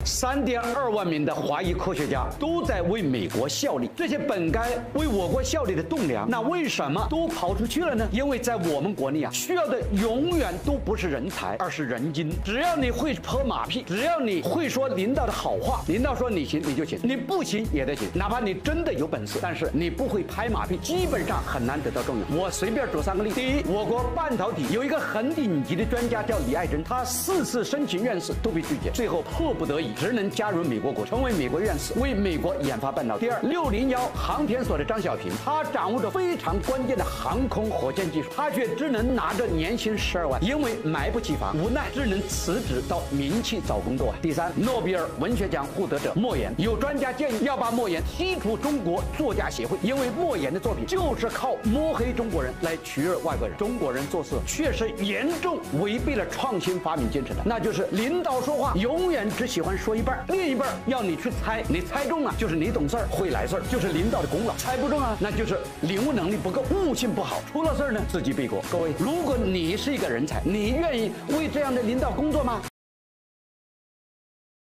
3.2万名的华裔科学家都在为美国效力，这些本该为我国效力的栋梁，那为什么都跑出去了呢？因为在我们国内啊，需要的永远都不是人才，而是人精。只要你会拍马屁，只要你会说领导的好话，领导说你行你就行，你不行也得行。哪怕你真的有本事，但是你不会拍马屁，基本上很难得到重用。我随便举3个例。第一，我国半导体有一个很顶级的专家叫李爱珍，他4次申请院士都被拒绝，最后迫不得已只能加入美国国，成为美国院士，为美国研发半导体。第二，601航天所的张小平，他掌握着非常关键的航空火箭技术，他却只能拿着年薪12万，因为买不起房，无奈只能辞职到民企找工作。第三，诺贝尔文学奖获得者莫言，有专家建议要把莫言踢出中国作家协会，因为莫言的作品就是靠摸黑中国人来取悦外国人，中国人做事确实严重违背了创新发明精神的，那就是领导说话永远只喜欢说一半，另一半要你去猜，你猜中了就是你懂事儿会来事儿，就是领导的功劳；猜不中啊，那就是领悟能力不够，悟性不好，出了事儿呢自己背锅。各位，如果你是一个人才，你愿意为这样的领导工作吗？